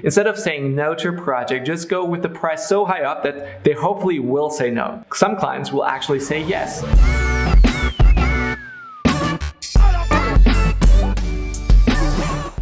Instead of saying no to a project, just go with the price so high up that they hopefully will say no. Some clients will actually say yes.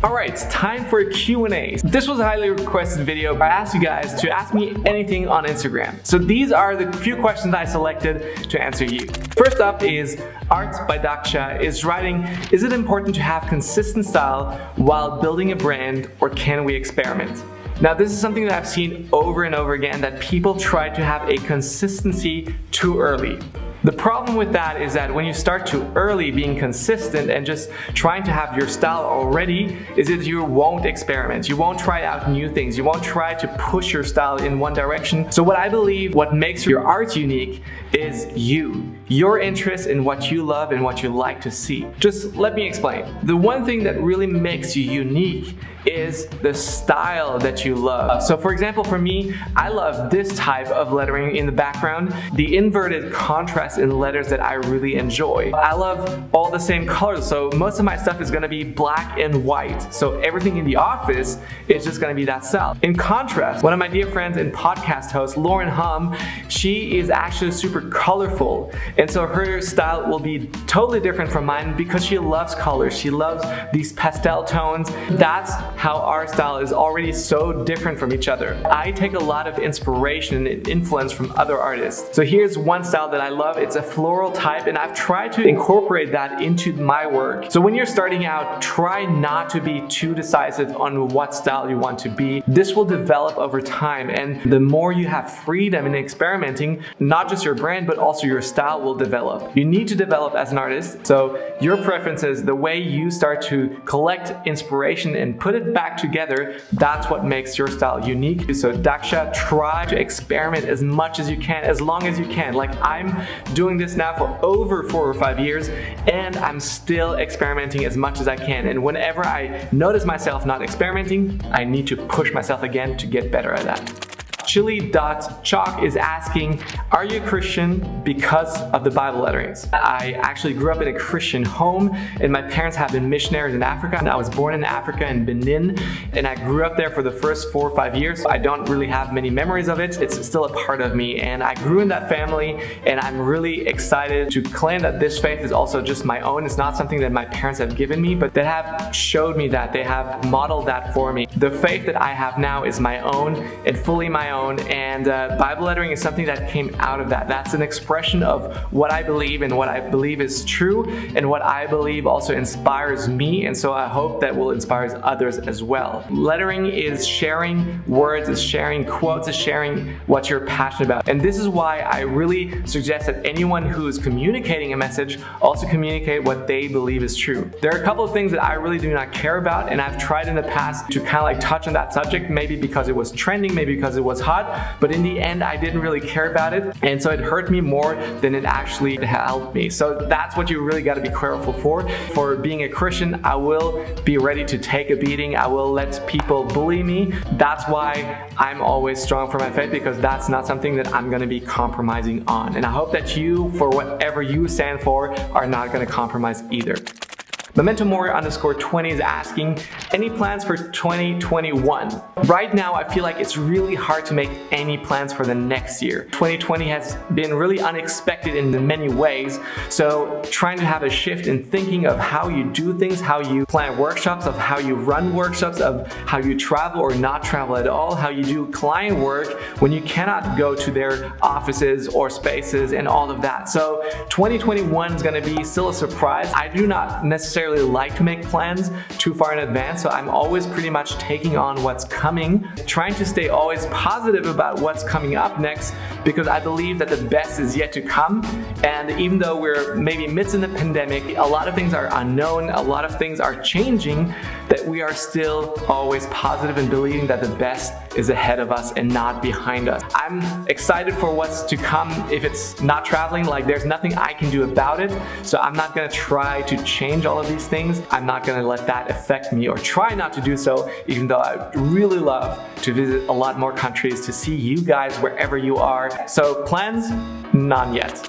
Alright, it's time for a Q&A. This was a highly requested video. I asked you guys to ask me anything on Instagram. So these are the few questions I selected to answer you. First up is Art by Daksha is writing, is it important to have consistent style while building a brand, or can we experiment? Now this is something that I've seen over and over again, that people try to have a consistency too early. The problem with that is that when you start too early being consistent and just trying to have your style already, is that you won't experiment. You won't try out new things. You won't try to push your style in one direction. So what I believe, what makes your art unique is you. Your interest in what you love and what you like to see. Just let me explain. The one thing that really makes you unique is the style that you love. So for example, for me, I love this type of lettering in the background, the inverted contrast in the letters that I really enjoy. I love all the same colors, so most of my stuff is gonna be black and white. So everything in the office is just gonna be that style. In contrast, one of my dear friends and podcast host, Lauren Hum, she is actually super colorful. And so her style will be totally different from mine because she loves colors. She loves these pastel tones. That's how our style is already so different from each other. I take a lot of inspiration and influence from other artists. So here's one style that I love. It's a floral type, and I've tried to incorporate that into my work. So when you're starting out, try not to be too decisive on what style you want to be. This will develop over time, and the more you have freedom in experimenting, not just your brand, but also your style will develop. You need to develop as an artist, so your preferences, the way you start to collect inspiration and put it back together, that's what makes your style unique. So Daksha, try to experiment as much as you can, as long as you can. Like, I'm doing this now for over 4 or 5 years, and I'm still experimenting as much as I can. And whenever I notice myself not experimenting, I need to push myself again to get better at that. Chili.chalk is asking, are you a Christian because of the Bible letterings? I actually grew up in a Christian home, and my parents have been missionaries in Africa, and I was born in Africa in Benin, and I grew up there for the first 4 or 5 years. I don't really have many memories of it. It's still a part of me, and I grew in that family, and I'm really excited to claim that this faith is also just my own. It's not something that my parents have given me, but they have showed me that. They have modeled that for me. The faith that I have now is my own and fully my own. And Bible lettering is something that came out of that. That's an expression of what I believe and what I believe is true, and what I believe also inspires me, and so I hope that will inspire others as well. Lettering is sharing words, is sharing quotes, is sharing what you're passionate about. And this is why I really suggest that anyone who is communicating a message also communicate what they believe is true. There are a couple of things that I really do not care about, and I've tried in the past to kind of like touch on that subject, maybe because it was trending, maybe because it was hot, but in the end I didn't really care about it, and so it hurt me more than it actually helped me. So that's what you really got to be careful for. For being a Christian, I will be ready to take a beating. I will let people bully me. That's why I'm always strong for my faith, because that's not something that I'm going to be compromising on. And I hope that you, for whatever you stand for, are not going to compromise either. Memento_20 is asking, any plans for 2021? Right now, I feel like it's really hard to make any plans for the next year. 2020 has been really unexpected in many ways, so trying to have a shift in thinking of how you do things, how you plan workshops, of how you run workshops, of how you travel or not travel at all, how you do client work when you cannot go to their offices or spaces and all of that. So 2021 is going to be still a surprise. I do not necessarily like to make plans too far in advance, so I'm always pretty much taking on what's coming, trying to stay always positive about what's coming up next, because I believe that the best is yet to come. And even though we're maybe midst in the pandemic, a lot of things are unknown, a lot of things are changing, that we are still always positive and believing that the best is ahead of us and not behind us. I'm excited for what's to come. If it's not traveling, like, there's nothing I can do about it, so I'm not going to try to change all of these things. I'm not going to let that affect me, or try not to do so, even though I really love to visit a lot more countries, to see you guys wherever you are. So plans? None yet.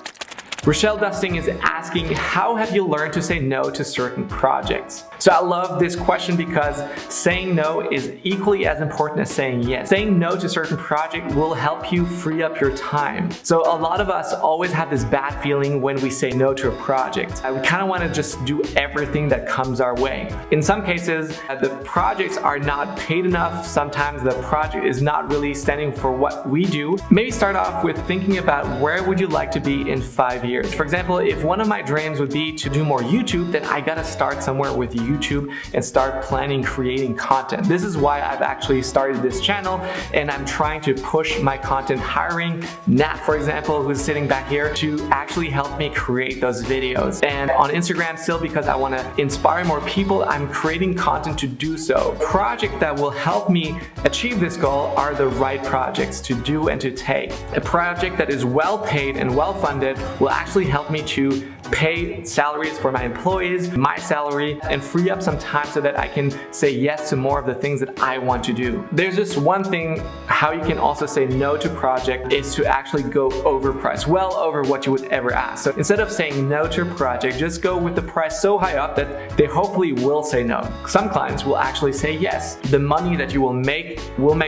Rochelle Dusting is asking, how have you learned to say no to certain projects? So I love this question because saying no is equally as important as saying yes. Saying no to certain project will help you free up your time. So a lot of us always have this bad feeling when we say no to a project. We kind of want to just do everything that comes our way. In some cases, the projects are not paid enough. Sometimes the project is not really standing for what we do. Maybe start off with thinking about where would you like to be in 5 years. For example, if one of my dreams would be to do more YouTube, then I gotta start somewhere with YouTube and start planning, creating content. This is why I've actually started this channel, and I'm trying to push my content, hiring Nat, for example, who's sitting back here, to actually help me create those videos. And on Instagram, still because I want to inspire more people, I'm creating content to do so. Projects that will help me achieve this goal are the right projects to do and to take. A project that is well paid and well funded will actually help me to pay salaries for my employees, my salary, and free up some time so that I can say yes to more of the things that I want to do. There's just one thing how you can also say no to project is to actually go overpriced, well over what you would ever ask. So instead of saying no to a project, just go with the price so high up that they hopefully will say no. Some clients will actually say yes. The money that you will make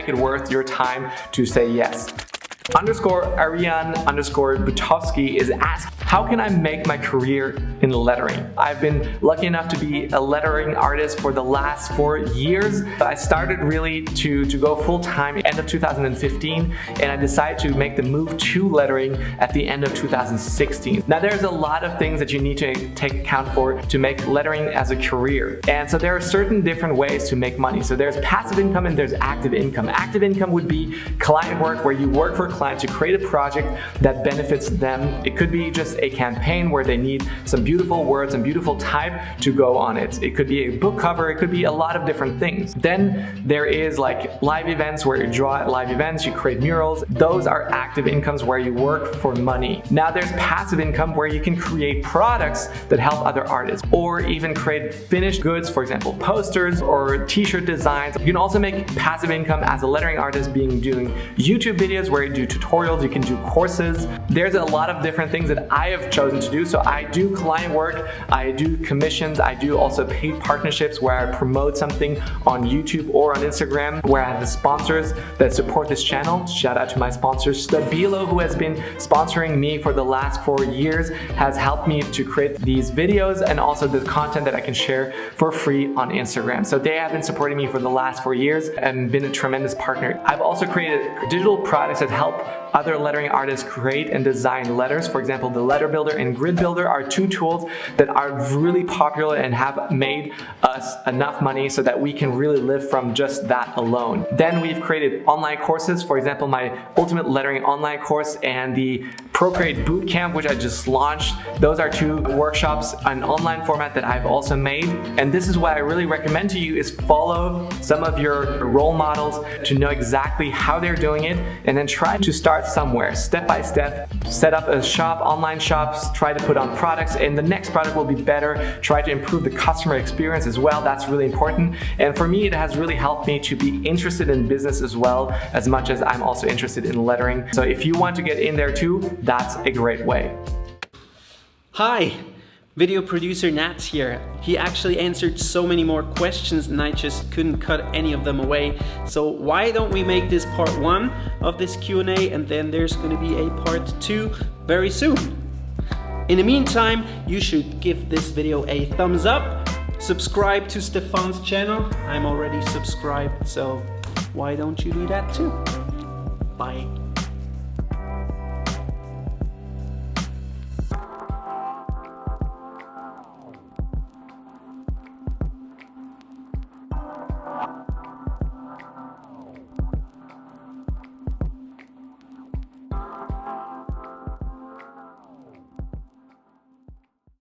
it worth your time to say yes. _Ariane_Butovsky is asked, how can I make my career in lettering? I've been lucky enough to be a lettering artist for the last 4 years. I started really to go full-time end of 2015, and I decided to make the move to lettering at the end of 2016. Now there's a lot of things that you need to take account for to make lettering as a career. And so there are certain different ways to make money. So there's passive income and there's active income. Active income would be client work, where you work for clients to create a project that benefits them. It could be just a campaign where they need some beautiful words and beautiful type to go on it. It could be a book cover, it could be a lot of different things. Then there is like live events where you draw at live events, you create murals. Those are active incomes where you work for money. Now there's passive income where you can create products that help other artists, or even create finished goods, for example, posters or t-shirt designs. You can also make passive income as a lettering artist doing YouTube videos where you do tutorials, you can do courses. There's a lot of different things that I have chosen to do. So I do client work, I do commissions, I do also paid partnerships where I promote something on YouTube or on Instagram, where I have the sponsors that support this channel. Shout out to my sponsor Stabilo, who has been sponsoring me for the last 4 years, has helped me to create these videos and also the content that I can share for free on Instagram. So they have been supporting me for the last 4 years and been a tremendous partner. I've also created digital products that help other lettering artists create and design letters. For example, the Letter Builder and Grid Builder are 2 tools that are really popular and have made us enough money so that we can really live from just that alone. Then we've created online courses. For example, my Ultimate Lettering online course and the Procreate Bootcamp, which I just launched. Those are 2 workshops, an online format that I've also made. And this is what I really recommend to you, is follow some of your role models to know exactly how they're doing it, and then try to start somewhere, step by step. Set up a shop, online shops, try to put on products, and the next product will be better. Try to improve the customer experience as well. That's really important. And for me, it has really helped me to be interested in business as well, as much as I'm also interested in lettering. So if you want to get in there too, that's a great way. Hi, video producer Nats here. He actually answered so many more questions and I just couldn't cut any of them away. So why don't we make this part 1 of this Q&A, and then there's going to be a part 2 very soon. In the meantime, you should give this video a thumbs up, subscribe to Stefan's channel. I'm already subscribed, so why don't you do that too? Bye.